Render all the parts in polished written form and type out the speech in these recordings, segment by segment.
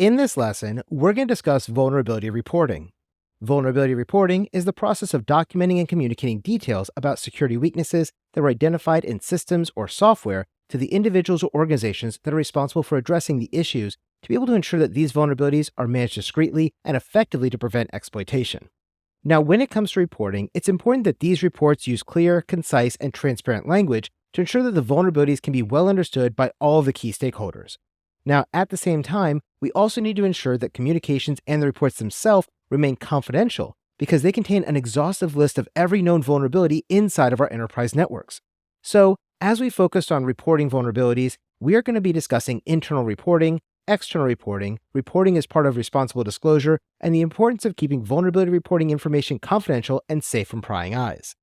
In this lesson, we're going to discuss vulnerability reporting. Vulnerability reporting is the process of documenting and communicating details about security weaknesses that were identified in systems or software to the individuals or organizations that are responsible for addressing the issues to be able to ensure that these vulnerabilities are managed discreetly and effectively to prevent exploitation. Now, when it comes to reporting, it's important that these reports use clear, concise, and transparent language to ensure that the vulnerabilities can be well understood by all of the key stakeholders. Now, at the same time, we also need to ensure that communications and the reports themselves remain confidential because they contain an exhaustive list of every known vulnerability inside of our enterprise networks. So, as we focused on reporting vulnerabilities, we are going to be discussing internal reporting, external reporting, reporting as part of responsible disclosure, and the importance of keeping vulnerability reporting information confidential and safe from prying eyes.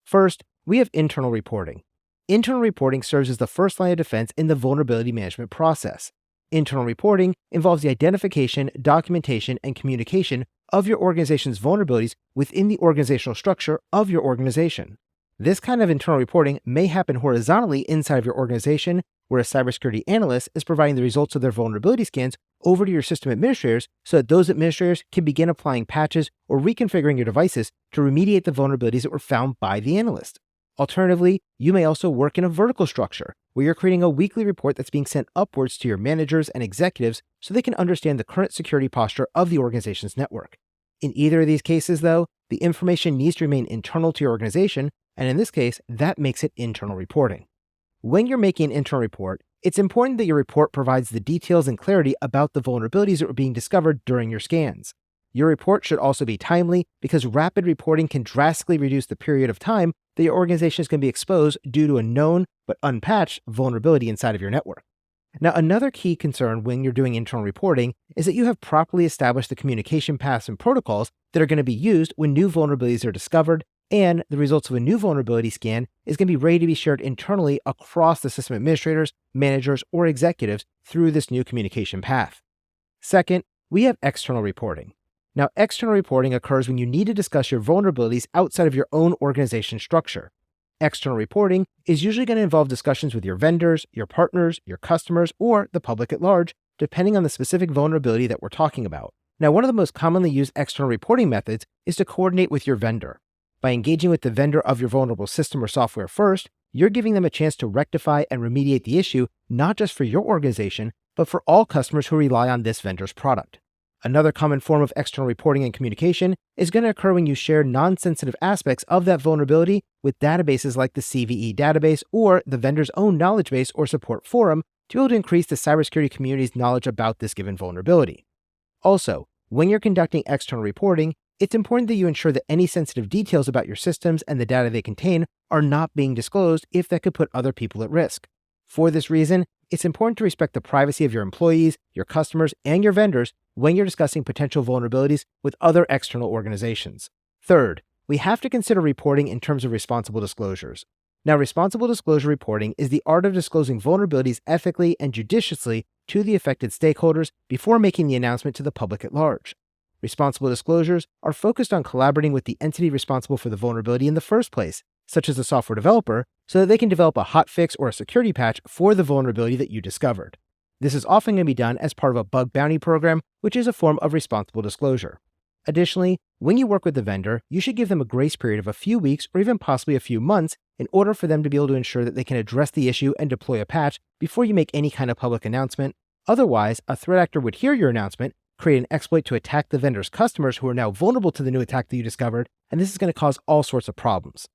First, we have internal reporting. Internal reporting serves as the first line of defense in the vulnerability management process. Internal reporting involves the identification, documentation, and communication of your organization's vulnerabilities within the organizational structure of your organization. This kind of internal reporting may happen horizontally inside of your organization, where a cybersecurity analyst is providing the results of their vulnerability scans over to your system administrators so that those administrators can begin applying patches or reconfiguring your devices to remediate the vulnerabilities that were found by the analyst. Alternatively, you may also work in a vertical structure, where you're creating a weekly report that's being sent upwards to your managers and executives so they can understand the current security posture of the organization's network. In either of these cases, though, the information needs to remain internal to your organization, and in this case, that makes it internal reporting. When you're making an internal report, it's important that your report provides the details and clarity about the vulnerabilities that were being discovered during your scans. Your report should also be timely because rapid reporting can drastically reduce the period of time that your organization is going to be exposed due to a known but unpatched vulnerability inside of your network. Now, another key concern when you're doing internal reporting is that you have properly established the communication paths and protocols that are going to be used when new vulnerabilities are discovered, and the results of a new vulnerability scan is going to be ready to be shared internally across the system administrators, managers, or executives through this new communication path. Second, we have external reporting. Now, external reporting occurs when you need to discuss your vulnerabilities outside of your own organization structure. External reporting is usually going to involve discussions with your vendors, your partners, your customers, or the public at large, depending on the specific vulnerability that we're talking about. Now, one of the most commonly used external reporting methods is to coordinate with your vendor. By engaging with the vendor of your vulnerable system or software first, you're giving them a chance to rectify and remediate the issue, not just for your organization, but for all customers who rely on this vendor's product. Another common form of external reporting and communication is going to occur when you share non-sensitive aspects of that vulnerability with databases like the CVE database or the vendor's own knowledge base or support forum to be able to increase the cybersecurity community's knowledge about this given vulnerability. Also, when you're conducting external reporting, it's important that you ensure that any sensitive details about your systems and the data they contain are not being disclosed if that could put other people at risk. For this reason, it's important to respect the privacy of your employees, your customers, and your vendors when you're discussing potential vulnerabilities with other external organizations. Third, we have to consider reporting in terms of responsible disclosures. Now, responsible disclosure reporting is the art of disclosing vulnerabilities ethically and judiciously to the affected stakeholders before making the announcement to the public at large. Responsible disclosures are focused on collaborating with the entity responsible for the vulnerability in the first place, such as the software developer, so that they can develop a hotfix or a security patch for the vulnerability that you discovered. This is often going to be done as part of a bug bounty program, which is a form of responsible disclosure. Additionally, when you work with the vendor, you should give them a grace period of a few weeks or even possibly a few months in order for them to be able to ensure that they can address the issue and deploy a patch before you make any kind of public announcement. Otherwise, a threat actor would hear your announcement, create an exploit to attack the vendor's customers who are now vulnerable to the new attack that you discovered, and this is going to cause all sorts of problems.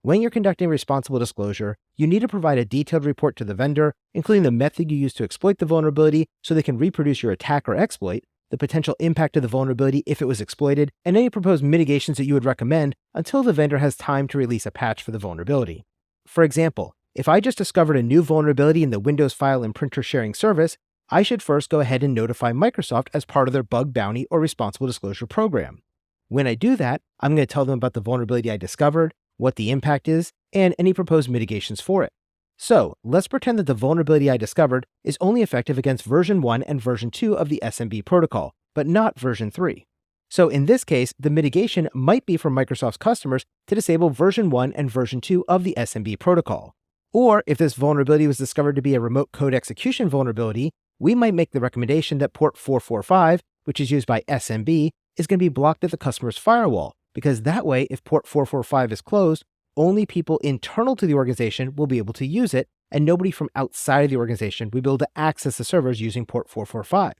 When you're conducting responsible disclosure, you need to provide a detailed report to the vendor, including the method you used to exploit the vulnerability so they can reproduce your attack or exploit, the potential impact of the vulnerability if it was exploited, and any proposed mitigations that you would recommend until the vendor has time to release a patch for the vulnerability. For example, if I just discovered a new vulnerability in the Windows file and printer sharing service, I should first go ahead and notify Microsoft as part of their bug bounty or responsible disclosure program. When I do that, I'm going to tell them about the vulnerability I discovered, what the impact is, and any proposed mitigations for it. So, let's pretend that the vulnerability I discovered is only effective against version 1 and version 2 of the SMB protocol, but not version 3. So in this case, the mitigation might be for Microsoft's customers to disable version 1 and version 2 of the SMB protocol. Or if this vulnerability was discovered to be a remote code execution vulnerability, we might make the recommendation that port 445, which is used by SMB, is going to be blocked at the customer's firewall, because that way, if port 445 is closed, only people internal to the organization will be able to use it, and nobody from outside of the organization will be able to access the servers using port 445.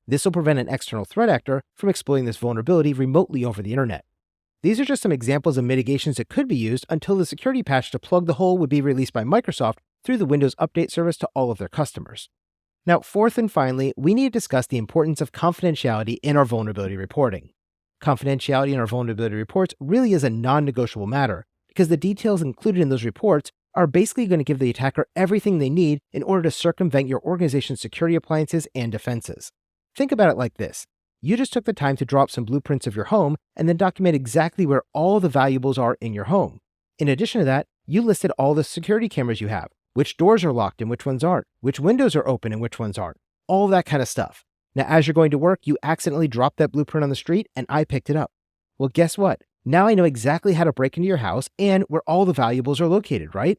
This will prevent an external threat actor from exploiting this vulnerability remotely over the internet. These are just some examples of mitigations that could be used until the security patch to plug the hole would be released by Microsoft through the Windows Update service to all of their customers. Now, fourth and finally, we need to discuss the importance of confidentiality in our vulnerability reporting. Confidentiality in our vulnerability reports really is a non-negotiable matter, because the details included in those reports are basically going to give the attacker everything they need in order to circumvent your organization's security appliances and defenses. Think about it like this. You just took the time to draw up some blueprints of your home and then document exactly where all the valuables are in your home. In addition to that, you listed all the security cameras you have, which doors are locked and which ones aren't, which windows are open and which ones aren't, all that kind of stuff. Now, as you're going to work, you accidentally dropped that blueprint on the street and I picked it up. Well, guess what? Now I know exactly how to break into your house and where all the valuables are located, right?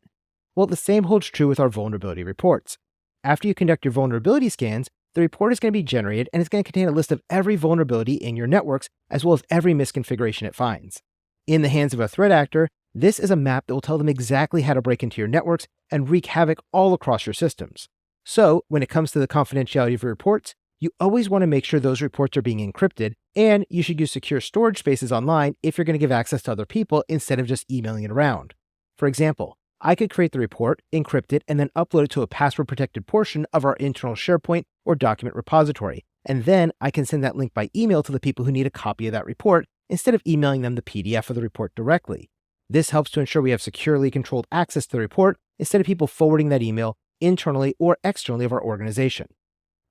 Well, the same holds true with our vulnerability reports. After you conduct your vulnerability scans, the report is going to be generated and it's going to contain a list of every vulnerability in your networks, as well as every misconfiguration it finds. In the hands of a threat actor, this is a map that will tell them exactly how to break into your networks and wreak havoc all across your systems. So, when it comes to the confidentiality of your reports, you always want to make sure those reports are being encrypted, and you should use secure storage spaces online if you're going to give access to other people instead of just emailing it around. For example, I could create the report, encrypt it, and then upload it to a password-protected portion of our internal SharePoint or document repository, and then I can send that link by email to the people who need a copy of that report instead of emailing them the PDF of the report directly. This helps to ensure we have securely controlled access to the report instead of people forwarding that email internally or externally of our organization.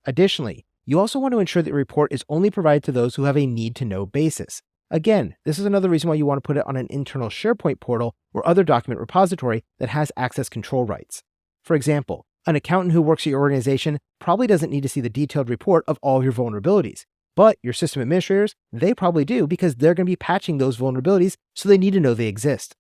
Additionally, you also want to ensure that your report is only provided to those who have a need-to-know basis. Again, this is another reason why you want to put it on an internal SharePoint portal or other document repository that has access control rights. For example, an accountant who works at your organization probably doesn't need to see the detailed report of all your vulnerabilities, but your system administrators, they probably do because they're going to be patching those vulnerabilities, so they need to know they exist.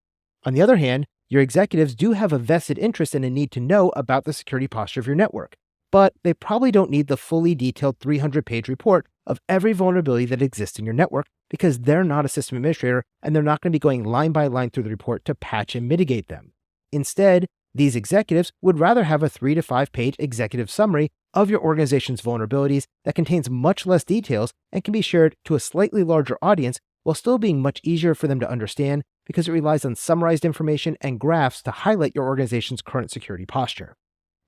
On the other hand, your executives do have a vested interest and a need to know about the security posture of your network, but they probably don't need the fully detailed 300-page report of every vulnerability that exists in your network because they're not a system administrator and they're not going to be going line by line through the report to patch and mitigate them. Instead, these executives would rather have a 3 to 5 page executive summary of your organization's vulnerabilities that contains much less details and can be shared to a slightly larger audience while still being much easier for them to understand because it relies on summarized information and graphs to highlight your organization's current security posture.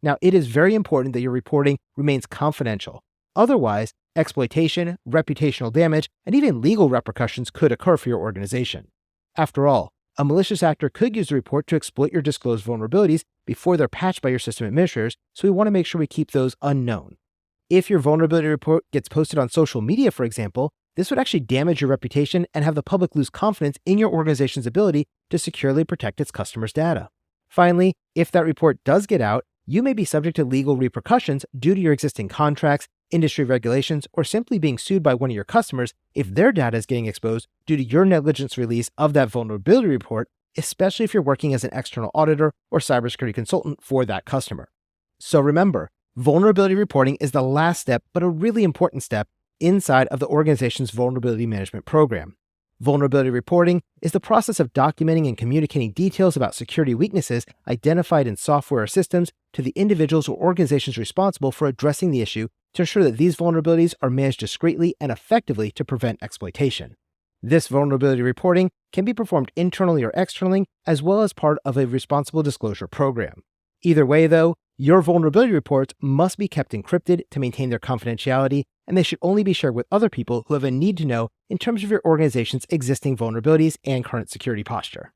Now, it is very important that your reporting remains confidential. Otherwise, exploitation, reputational damage, and even legal repercussions could occur for your organization. After all, a malicious actor could use the report to exploit your disclosed vulnerabilities before they're patched by your system administrators, so we want to make sure we keep those unknown. If your vulnerability report gets posted on social media, for example, this would actually damage your reputation and have the public lose confidence in your organization's ability to securely protect its customers' data. Finally, if that report does get out, you may be subject to legal repercussions due to your existing contracts, industry regulations, or simply being sued by one of your customers if their data is getting exposed due to your negligence release of that vulnerability report, especially if you're working as an external auditor or cybersecurity consultant for that customer. So remember, vulnerability reporting is the last step, but a really important step inside of the organization's vulnerability management program. Vulnerability reporting is the process of documenting and communicating details about security weaknesses identified in software or systems to the individuals or organizations responsible for addressing the issue to ensure that these vulnerabilities are managed discreetly and effectively to prevent exploitation. This vulnerability reporting can be performed internally or externally, as well as part of a responsible disclosure program. Either way, though, your vulnerability reports must be kept encrypted to maintain their confidentiality, and they should only be shared with other people who have a need to know in terms of your organization's existing vulnerabilities and current security posture.